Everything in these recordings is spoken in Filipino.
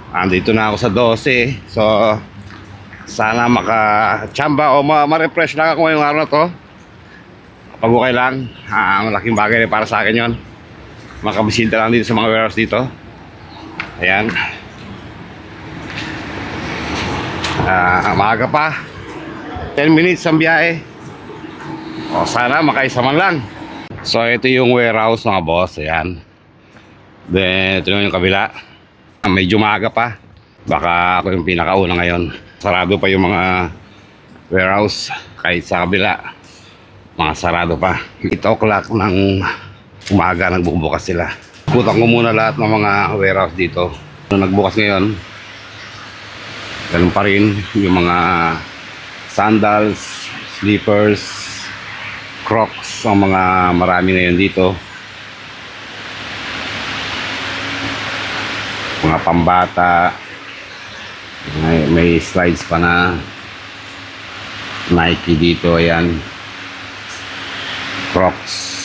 Andito na ako sa 12. So, sana maka-chamba o ma-refresh lang ako ngayong araw na to. Pag okay lang, malaking bagay para sa akin yon. Makabisita lang dito sa mga warehouse dito. Ayan. Maaga pa. 10 minutes ang biyahe. O, sana makaisa man lang. So, ito yung warehouse mga boss. Ayan. Then, ito yung kabila. Medyo maaga pa. Baka ako yung pinakauna ngayon. Sarado pa yung mga warehouse. Kahit sa kabila, mga sarado pa. 8 o'clock ng umaga nagbubukas sila. Putang ko muna lahat ng mga warehouse dito. Nagbukas ngayon, ganun pa rin yung mga sandals, slippers, Crocs, ang mga marami ngayon dito. Mga pambata, may slides pa na Nike dito. Ayan, Crocs.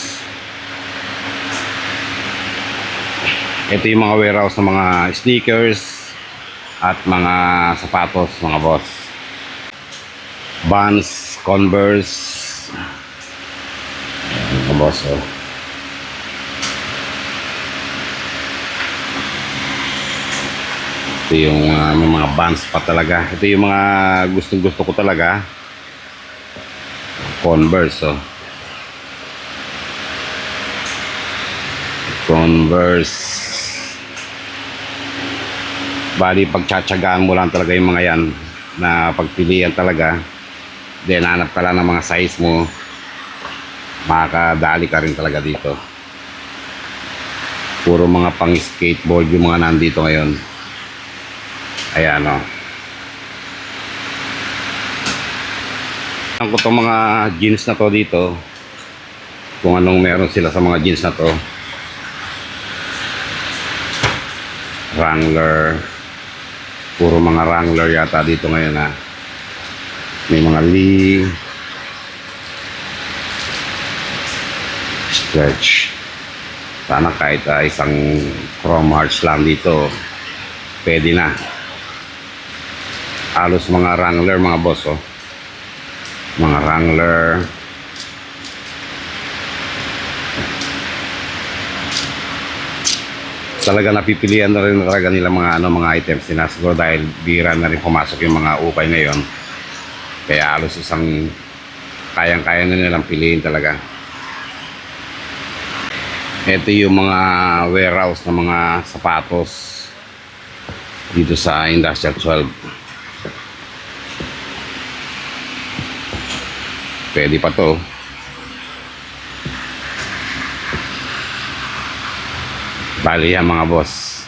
Ito yung mga warehouse ng mga sneakers at mga sapatos mga boss. Vans, Converse. Ayan, mga boss, oh. Ito yung may mga Vans pa talaga. Ito yung mga gustong-gusto ko talaga. Converse, oh. Converse. Bali, pagtsatsagaan mo lang talaga yung mga yan na pagpilian talaga. Then, hanap ka lang ng mga size mo. Makakadali ka rin talaga dito. Puro mga pang skateboard yung mga nandito ngayon. Ayan, o. Ang ko itong mga jeans na to dito. Kung anong meron sila sa mga jeans na to. Wrangler. Puro mga Wrangler yata dito ngayon, ha. May mga Lee. Stretch. Sana kahit isang Chrome Hearts lang dito, pwede na. Halos mga Wrangler mga boss, oh. Mga Wrangler. Talaga napipilian na rin talaga nila mga items nila, siguro dahil bira na rin pumasok yung mga ukay ngayon. Kaya halos isang kayang-kaya na nilang piliin talaga. Ito yung mga warehouse ng mga sapatos dito sa Industrial 12. Pwede pa to. Bali yan mga boss.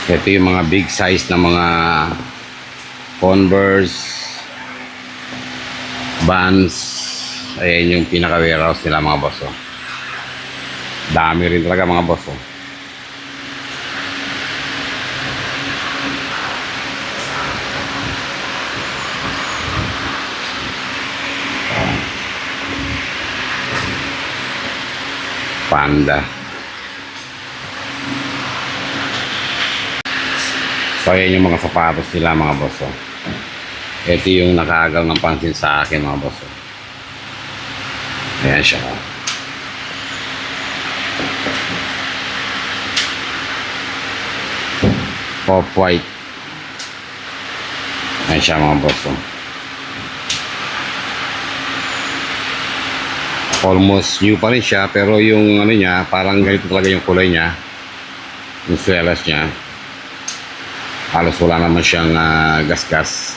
Ito yung mga big size na mga Converse, Vans. Ayan yung pinaka warehouse nila mga boss, oh. Dami rin talaga mga boss, oh. Panda. So ayan yung mga sapatos nila mga boss, oh. Ito yung nakaagaw ng pansin sa akin mga boss, oh. Ayan siya, oh. Off-white. Ayan siya mga boss, oh. Almost new pa rin siya, pero yung ano niya, parang ganito talaga yung kulay niya, yung swelas niya. Halos wala naman siyang gas-gas.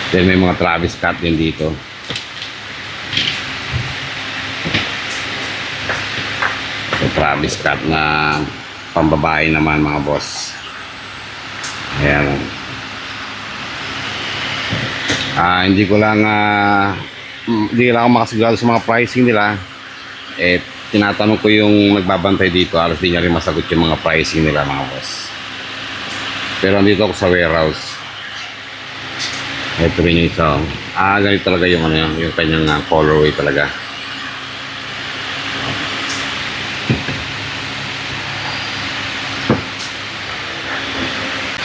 Then may mga Travis Scott din dito. So, Travis Scott na pambabae naman mga boss. Ayan. Hindi ko lang hindi lang ako makasigurado sa mga pricing nila. Tinatanong ko yung nagbabantay dito, halos di niya rin masagot yung mga pricing nila mga boss. Pero andito ako sa warehouse. Ito rin yung isa. Ganito talaga yung yung kanyang colorway talaga.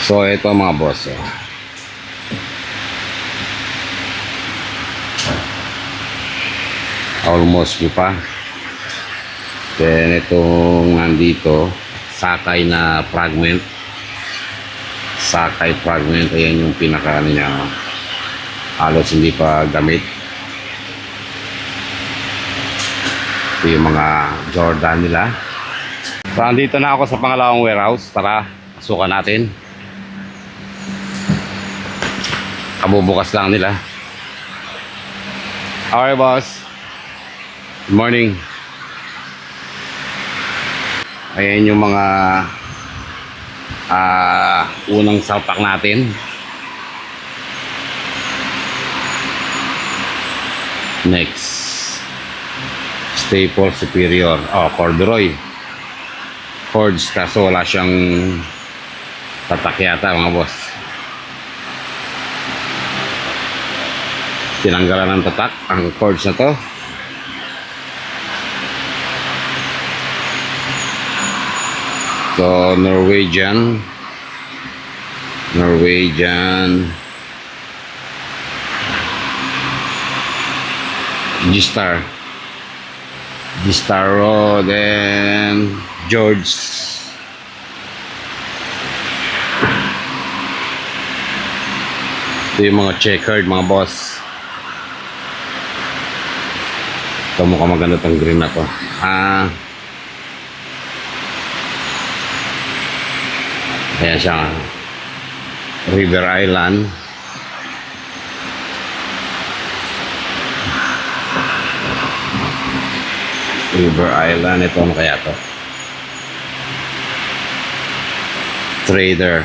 So ito mga boss, almost nyo pa. Then itong nandito, sakay na fragment. Sakay fragment, ayan yung pinaka niya, halos hindi pa gamit. Ito yung mga Jordan nila. So andito na ako sa pangalawang warehouse. Tara, pasukan natin. Kabubukas lang nila. Okay boss, good morning. Ayan yung mga unang salpak natin. Next, staple superior, corduroy cords, kaso wala siyang tatak yata mga boss. Tinanggalan ng tatak ang cords na to. So Norwegian G-Star Road and George. Ito yung mga checkered mga boss. Ito mukhang maganda tong green na to. Ayan siya, River Island. Ito ano kaya to? Trader.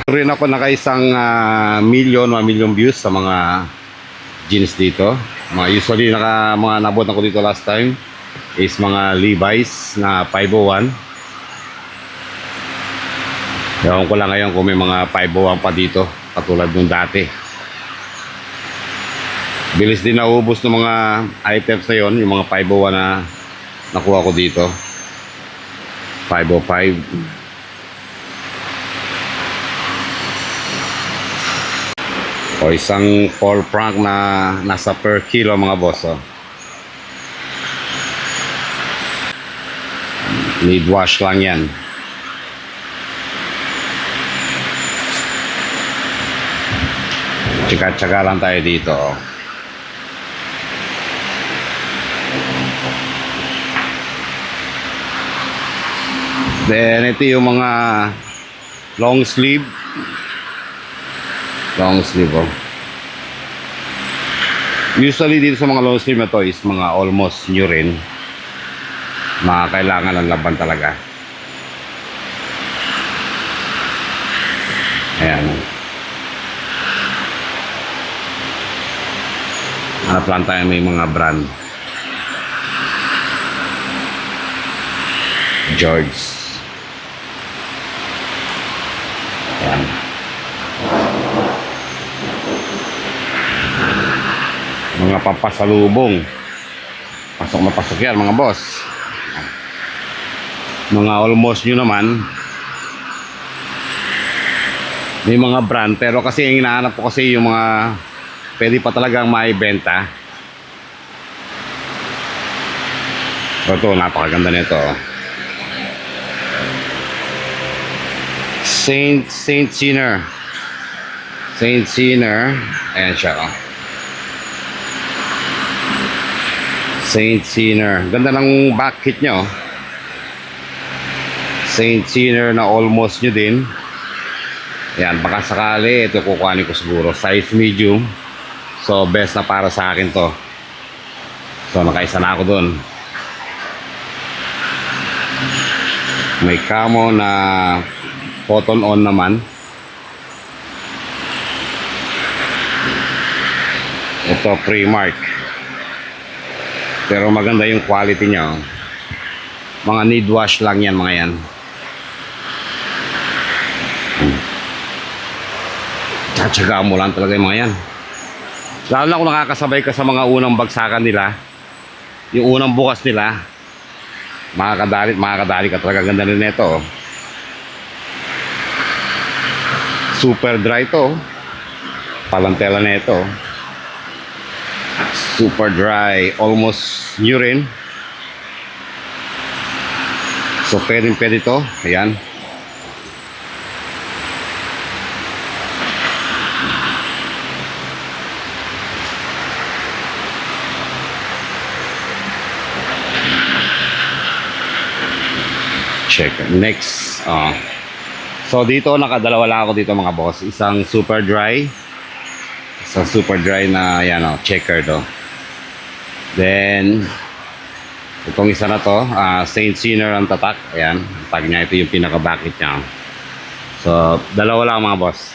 Rin ako naka-isang 1 million views sa mga jeans dito. Usually mga nabot ako dito last time is mga Levi's na 501. Ewan ko lang ngayon kung may mga 501 pa dito katulad nung dati. Bilis din naubos ng mga items na yon, yung mga 501 na nakuha ko dito. 505. O isang Paul Frank na nasa per kilo mga boss. Need wash lang yan. Tsaka lang tayo dito. Then ito yung mga long sleeve. Usually dito sa mga long sleeve na to is mga almost new rin. Mga kailangan ng laban talaga. Ayan. Hanap lang tayo may mga brand. George. Ayan. Mga pampasalubong. Pasok na pasok yan mga boss. Mga almost nyo naman. May mga brand. Pero kasi yung hinahanap ko kasi yung mga pwede pa talagang maibenta. Ito, napakaganda nito. Saint Sinner. Ayan siya. Saint Sinner. Ganda ng back kit nyo. Saint Sinner na almost nyo din. Ayan, baka sakali ito kukuhanin ko siguro. Size medium. So best na para sa akin to. So nakaisa na ako dun. May camo na cotton on naman. Ito Primark. Pero maganda yung quality niya. Mga need wash lang yan mga yan. Tsatsagaan mo lang talaga yung mga yan. Lalo na kung nakakasabay ka sa mga unang bagsakan nila, yung unang bukas nila, makakadali ka talaga. Ganda rin ito. Super dry to. Palantela na ito. Super dry. Almost new rin. So, pwede to. Ayan. Check. Next. So, dito, nakadalawa lang ako dito mga boss. Isang super dry. Isang super dry na, yan checker to. Then, itong isa na to, Saint Sinner ang tatak. Ayan. Tag niya. Ito yung pinaka-bakit niya. So, dalawa lang mga boss.